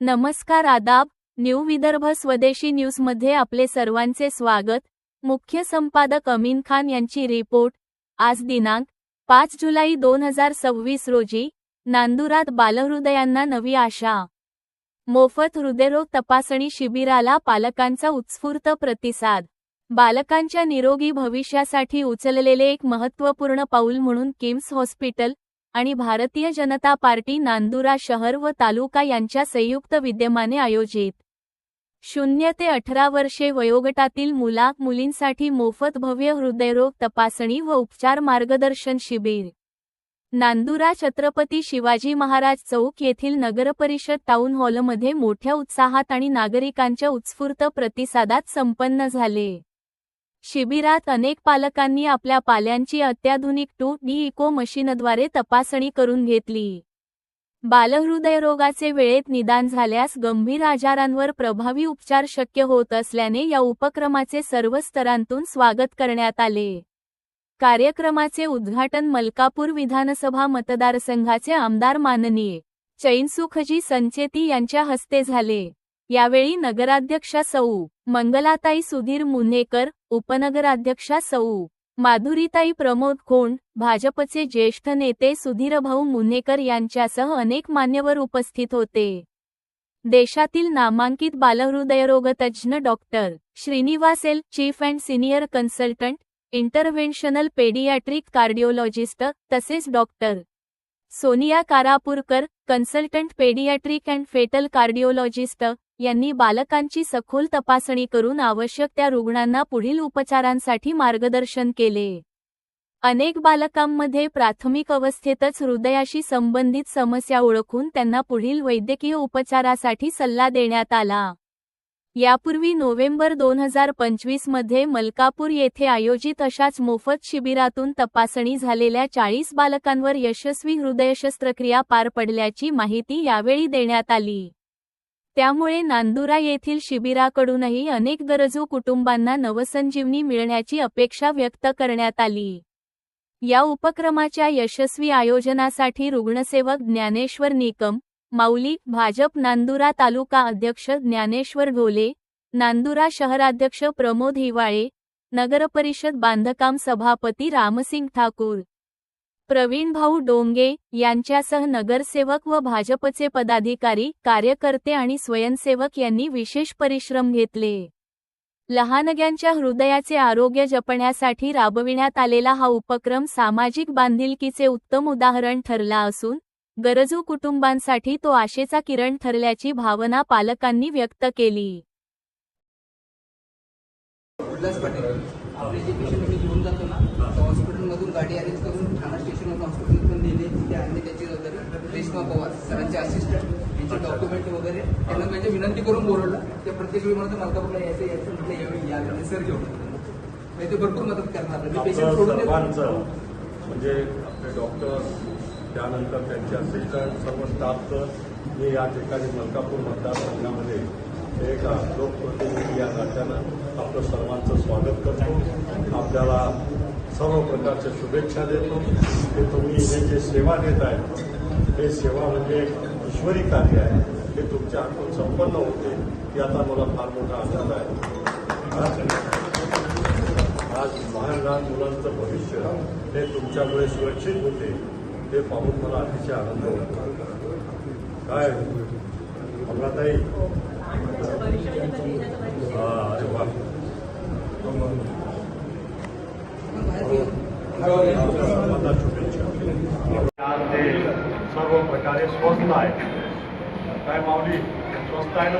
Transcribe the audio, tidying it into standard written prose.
नमस्कार आदाब, न्यू विदर्भ स्वदेशी न्यूजमध्ये आपले सर्वांचे स्वागत। मुख्य संपादक अमीन खान यांची रिपोर्ट। आज दिनांक 5 जुलै 2026 रोजी नांदुरात बालहृदयांना नवी आशा। मोफत हृदयरोग तपासणी शिबिराला पालकांचा उत्स्फूर्त प्रतिसाद। बालकांच्या निरोगी भविष्यासाठी उचललेले एक महत्त्वपूर्ण पाऊल म्हणून किम्स हॉस्पिटल आणि भारतीय जनता पार्टी नांदुरा शहर व तालुका यांच्या संयुक्त विद्यमाने आयोजित 0 ते 18 वर्षे वयोगटातील मुलींसाठी मोफत भव्य हृदयरोग तपासणी व उपचार मार्गदर्शन शिबिर नांदुरा छत्रपती शिवाजी महाराज चौक येथील नगरपरिषद टाउन हॉलमध्ये मोठ्या उत्साहात आणि नागरिकांच्या उत्स्फूर्त प्रतिसादात संपन्न झाले। शिबिरात अनेक पालकांनी आपल्या पाल्यांची अत्याधुनिक 2D इको मशीनद्वारे तपासणी करून घेतली। बालहृदयरोगाचे वेळेत निदान झाल्यास गंभीर आजारांवर प्रभावी उपचार शक्य होत असल्याने या उपक्रमाचे सर्व स्तरांतून स्वागत करण्यात आले। कार्यक्रमाचे उद्घाटन मलकापूर विधानसभा मतदारसंघाचे आमदार माननीय चैनसुखजी संचेती यांच्या हस्ते झाले। यावेळी नगराध्यक्षा सौ मंगलाताई सुधीर मुन्नेकर, उपनगराध्यक्षा सौ माधुरीताई प्रमोद खोंड, भाजपचे ज्येष्ठ नेते सुधीरभाऊ मुन्नेकर यांच्यासह अनेक मान्यवर उपस्थित होते। देशातील नामांकित बालहृदयरोगतज्ज्ञ doctor Srinivas L, chief and senior consultant, interventional paediatric cardiologist, तसेच doctor Sonia Karapurkar, consultant paediatric and fetal cardiologist यांनी बालकांची सखोल तपासणी करून आवश्यक त्या रुग्णांना पुढील उपचारांसाठी मार्गदर्शन केले। अनेक बालकांमध्ये प्राथमिक अवस्थेतच हृदयाशी संबंधित समस्या ओळखून त्यांना पुढील वैद्यकीय उपचारासाठी सल्ला देण्यात आला। यापूर्वी नोव्हेंबर 2025 मध्ये मलकापूर येथे आयोजित अशाच मोफत शिबिरातून तपासणी झालेल्या 40 बालकांवर यशस्वी हृदय शस्त्रक्रिया पार पडल्याची माहिती यावेळी देण्यात आली। त्यामुळे नांदुरा येथील शिबिराकडूनही अनेक गरजू कुटुंबांना नवसंजीवनी मिळण्याची अपेक्षा व्यक्त करण्यात आली। या उपक्रमाच्या यशस्वी आयोजनासाठी रुग्णसेवक ज्ञानेश्वर निकम, माऊली, भाजप नांदुरा तालुका अध्यक्ष ज्ञानेश्वर ढोले, नांदुरा शहराध्यक्ष प्रमोद हिवाळे, नगरपरिषद बांधकाम सभापती रामसिंग ठाकूर, प्रवीण भाऊ डोंगे यांच्यासह नगरसेवक व भाजपचे पदाधिकारी, कार्यकर्ते आणि स्वयंसेवक यांनी विशेष परिश्रम घेतले। लहानग्यांच्या हृदयाचे आरोग्य जपण्यासाठी राबविण्यात आलेला हा उपक्रम सामाजिक बांधिलकीचे उत्तम उदाहरण ठरला असून गरजू कुटुंबांसाठी तो आशेचा किरण ठरल्याची भावना पालकांनी व्यक्त केली। हॉस्पिटलमधून गाडी अरेंज करून ठाणा स्टेशनवर हॉस्पिटलमधून नेले, तिथे आणले त्याची जबाबदारी रेश्मा पवार सरांचे असिस्टंट, यांचे डॉक्युमेंट वगैरे त्यांना म्हणजे विनंती करून बोलवलं। ते प्रत्येक वेळी म्हणतो मलकापूरला यायचं म्हटलं यावेळी या सर घेऊन ते भरपूर मदत करणार। पेशंट सोडून म्हणजे आपले डॉक्टर, त्यानंतर त्यांचे असिस्टंट, सर्व स्टाफचं मी या ठिकाणी मलकापूर मतदारसंघामध्ये एक लोकप्रतिनिधी या नात्यानं आपलं सर्वांचं स्वागत करतो। आपल्याला सर्व प्रकारच्या शुभेच्छा देतो की तुम्ही हे जे सेवा देत आहे हे सेवा म्हणजे ईश्वरी कार्य आहे, हे तुमच्या हातून संपन्न होते याचा मला फार मोठा आनंद आहे। आज लहान लहान मुलांचं भविष्य हे तुमच्यामुळे सुरक्षित होते हे पाहून मला अतिशय आनंद होतो। काय अमराताई, अरे वा, शुभेच्छा। सर्व प्रकारे स्वस्त आहे। काय माऊली, स्वस्त आहे ना?